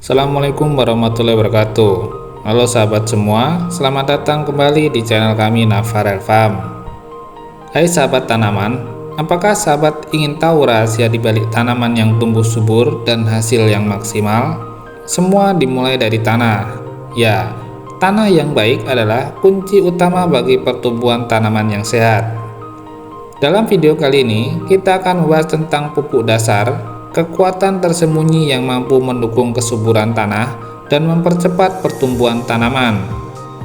Assalamualaikum warahmatullahi wabarakatuh. Halo sahabat semua, selamat datang kembali di channel kami Nafarel Farm. Hai sahabat tanaman, apakah sahabat ingin tahu rahasia di balik tanaman yang tumbuh subur dan hasil yang maksimal? Semua dimulai dari tanah. Ya, tanah yang baik adalah kunci utama bagi pertumbuhan tanaman yang sehat. Dalam video kali ini, kita akan membahas tentang pupuk dasar, kekuatan tersembunyi yang mampu mendukung kesuburan tanah dan mempercepat pertumbuhan tanaman,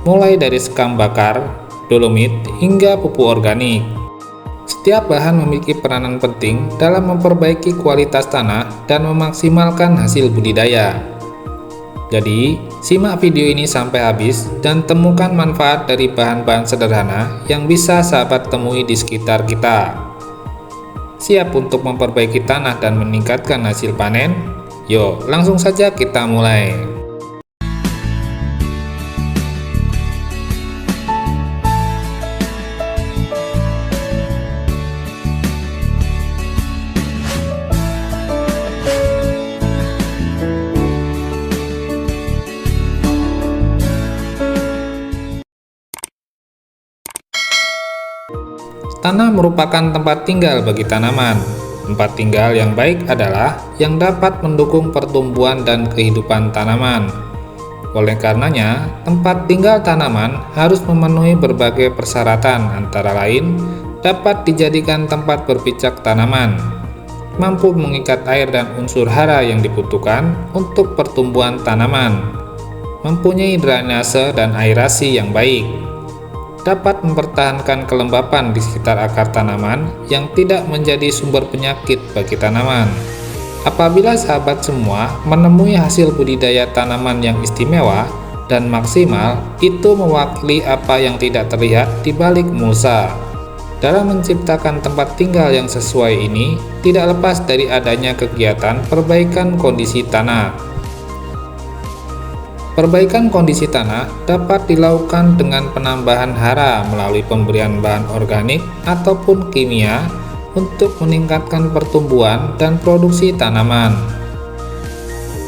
mulai dari sekam bakar, dolomit, hingga pupuk organik. Setiap bahan memiliki peranan penting dalam memperbaiki kualitas tanah dan memaksimalkan hasil budidaya. Jadi, simak video ini sampai habis dan temukan manfaat dari bahan-bahan sederhana yang bisa sahabat temui di sekitar kita. Siap untuk memperbaiki tanah dan meningkatkan hasil panen? Yuk, langsung saja kita mulai. Tanah merupakan tempat tinggal bagi tanaman. Tempat tinggal yang baik adalah yang dapat mendukung pertumbuhan dan kehidupan tanaman. Oleh karenanya, tempat tinggal tanaman harus memenuhi berbagai persyaratan, antara lain dapat dijadikan tempat berpijak tanaman, mampu mengikat air dan unsur hara yang dibutuhkan untuk pertumbuhan tanaman, mempunyai drainase dan aerasi yang baik, dapat mempertahankan kelembapan di sekitar akar tanaman yang tidak menjadi sumber penyakit bagi tanaman. Apabila sahabat semua menemui hasil budidaya tanaman yang istimewa dan maksimal, itu mewakili apa yang tidak terlihat di balik mulsa. Dalam menciptakan tempat tinggal yang sesuai ini, tidak lepas dari adanya kegiatan perbaikan kondisi tanah. Perbaikan kondisi tanah dapat dilakukan dengan penambahan hara melalui pemberian bahan organik ataupun kimia untuk meningkatkan pertumbuhan dan produksi tanaman.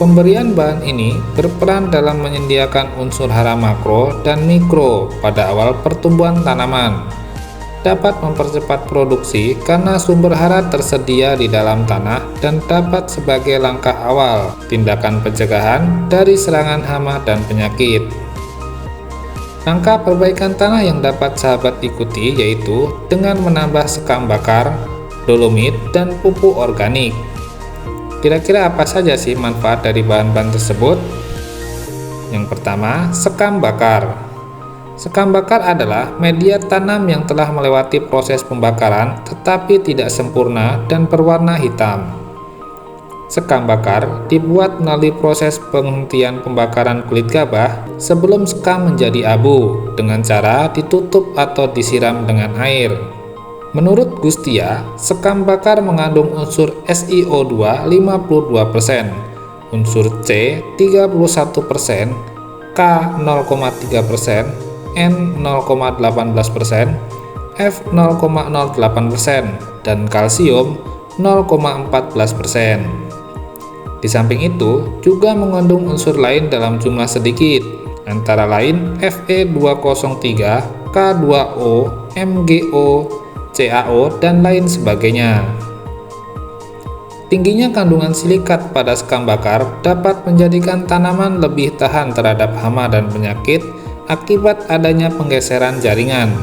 Pemberian bahan ini berperan dalam menyediakan unsur hara makro dan mikro pada awal pertumbuhan tanaman. Dapat mempercepat produksi karena sumber hara tersedia di dalam tanah dan dapat sebagai langkah awal tindakan pencegahan dari serangan hama dan penyakit. Langkah perbaikan tanah yang dapat sahabat ikuti yaitu dengan menambah sekam bakar, dolomit, dan pupuk organik. Kira-kira apa saja sih manfaat dari bahan-bahan tersebut? Yang pertama, sekam bakar. Sekam bakar adalah media tanam yang telah melewati proses pembakaran tetapi tidak sempurna dan berwarna hitam. Sekam bakar dibuat melalui proses penghentian pembakaran kulit gabah sebelum sekam menjadi abu dengan cara ditutup atau disiram dengan air. Menurut Gustia, sekam bakar mengandung unsur SiO2 52%, unsur C 31%, K 0,3%, N 0,18%, F 0,08%, dan kalsium 0,14%. Di samping itu, juga mengandung unsur lain dalam jumlah sedikit, antara lain Fe203, K2O, MgO, CaO, dan lain sebagainya. Tingginya kandungan silikat pada sekam bakar dapat menjadikan tanaman lebih tahan terhadap hama dan penyakit akibat adanya penggeseran jaringan.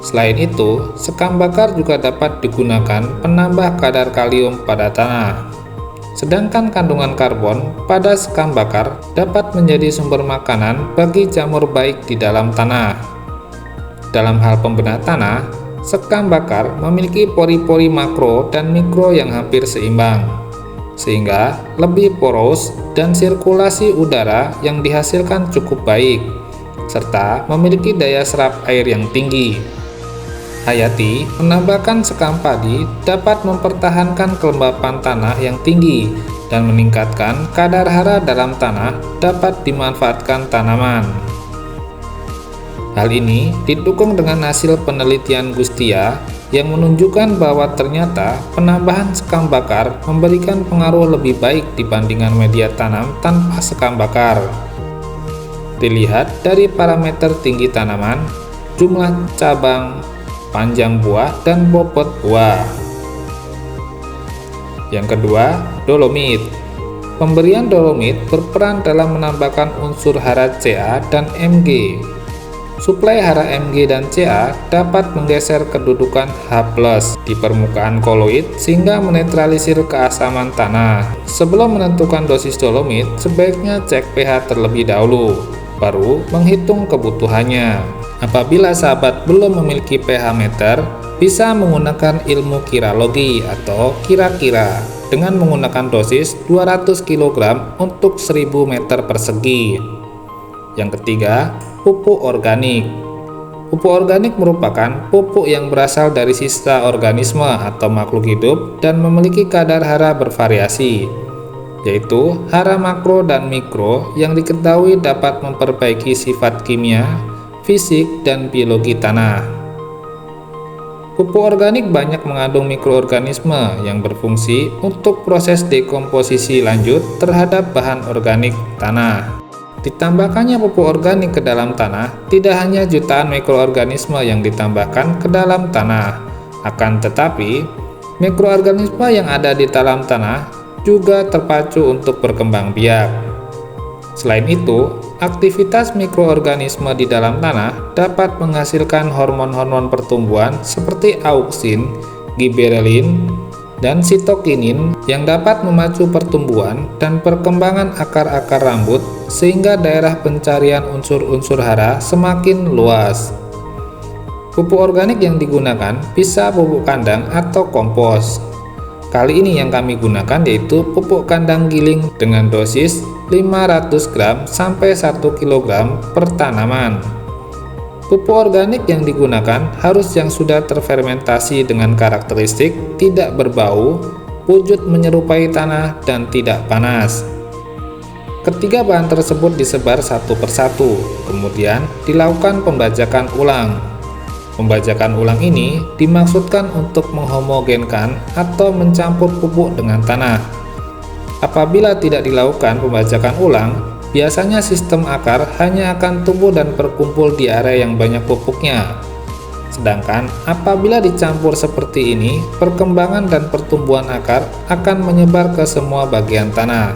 Selain itu, sekam bakar juga dapat digunakan penambah kadar kalium pada tanah. Sedangkan kandungan karbon pada sekam bakar dapat menjadi sumber makanan bagi jamur baik di dalam tanah. Dalam hal pembenah tanah, sekam bakar memiliki pori-pori makro dan mikro yang hampir seimbang, sehingga lebih poros dan sirkulasi udara yang dihasilkan cukup baik, serta memiliki daya serap air yang tinggi. Hayati menambahkan sekam padi dapat mempertahankan kelembapan tanah yang tinggi dan meningkatkan kadar hara dalam tanah dapat dimanfaatkan tanaman. Hal ini didukung dengan hasil penelitian Gustia yang menunjukkan bahwa ternyata penambahan sekam bakar memberikan pengaruh lebih baik dibandingkan media tanam tanpa sekam bakar. Dilihat dari parameter tinggi tanaman, jumlah cabang, panjang buah, dan bobot buah. Yang kedua, dolomit. Pemberian dolomit berperan dalam menambahkan unsur hara Ca dan Mg. Suplai hara Mg dan Ca dapat menggeser kedudukan H+ di permukaan koloid sehingga menetralisir keasaman tanah. Sebelum menentukan dosis dolomit, sebaiknya cek pH terlebih dahulu, baru menghitung kebutuhannya. Apabila sahabat belum memiliki pH meter, bisa menggunakan ilmu kiralogi atau kira-kira dengan menggunakan dosis 200 kg untuk 1000 meter persegi. Yang ketiga, pupuk organik. Pupuk organik merupakan pupuk yang berasal dari sisa organisme atau makhluk hidup dan memiliki kadar hara bervariasi, yaitu hara makro dan mikro yang diketahui dapat memperbaiki sifat kimia, fisik, dan biologi tanah. Pupuk organik banyak mengandung mikroorganisme yang berfungsi untuk proses dekomposisi lanjut terhadap bahan organik tanah. Ditambahkannya pupuk organik ke dalam tanah tidak hanya jutaan mikroorganisme yang ditambahkan ke dalam tanah, akan tetapi mikroorganisme yang ada di dalam tanah juga terpacu untuk berkembang biak. Selain itu, aktivitas mikroorganisme di dalam tanah dapat menghasilkan hormon-hormon pertumbuhan seperti auksin, giberelin, dan sitokinin yang dapat memacu pertumbuhan dan perkembangan akar-akar rambut sehingga daerah pencarian unsur-unsur hara semakin luas. Pupuk organik yang digunakan bisa pupuk kandang atau kompos. Kali ini yang kami gunakan yaitu pupuk kandang giling dengan dosis 500 gram sampai 1 kg per tanaman. Pupuk organik yang digunakan harus yang sudah terfermentasi dengan karakteristik tidak berbau, wujud menyerupai tanah, dan tidak panas. Ketiga bahan tersebut disebar satu persatu, kemudian dilakukan pembajakan ulang. Pembajakan ulang ini dimaksudkan untuk menghomogenkan atau mencampur pupuk dengan tanah. Apabila tidak dilakukan pembajakan ulang, biasanya sistem akar hanya akan tumbuh dan berkumpul di area yang banyak pupuknya. Sedangkan apabila dicampur seperti ini, perkembangan dan pertumbuhan akar akan menyebar ke semua bagian tanah.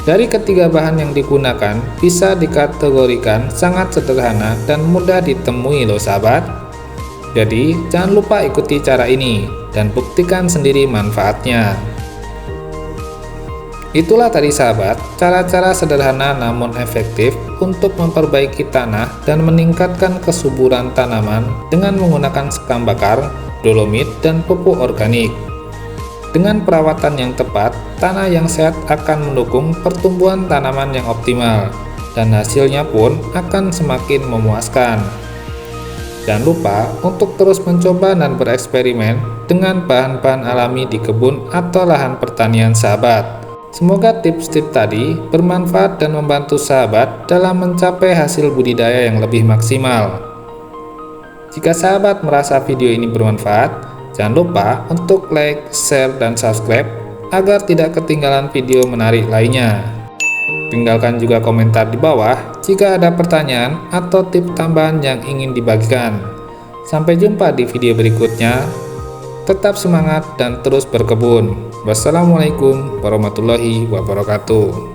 Dari ketiga bahan yang digunakan bisa dikategorikan sangat sederhana dan mudah ditemui loh sahabat. Jadi jangan lupa ikuti cara ini dan buktikan sendiri manfaatnya. Itulah tadi sahabat, cara-cara sederhana namun efektif untuk memperbaiki tanah dan meningkatkan kesuburan tanaman dengan menggunakan sekam bakar, dolomit, dan pupuk organik. Dengan perawatan yang tepat, tanah yang sehat akan mendukung pertumbuhan tanaman yang optimal, dan hasilnya pun akan semakin memuaskan. Jangan lupa untuk terus mencoba dan bereksperimen dengan bahan-bahan alami di kebun atau lahan pertanian sahabat. Semoga tips-tips tadi bermanfaat dan membantu sahabat dalam mencapai hasil budidaya yang lebih maksimal. Jika sahabat merasa video ini bermanfaat, jangan lupa untuk like, share, dan subscribe agar tidak ketinggalan video menarik lainnya. Tinggalkan juga komentar di bawah jika ada pertanyaan atau tips tambahan yang ingin dibagikan. Sampai jumpa di video berikutnya. Tetap semangat dan terus berkebun. Wassalamualaikum warahmatullahi wabarakatuh.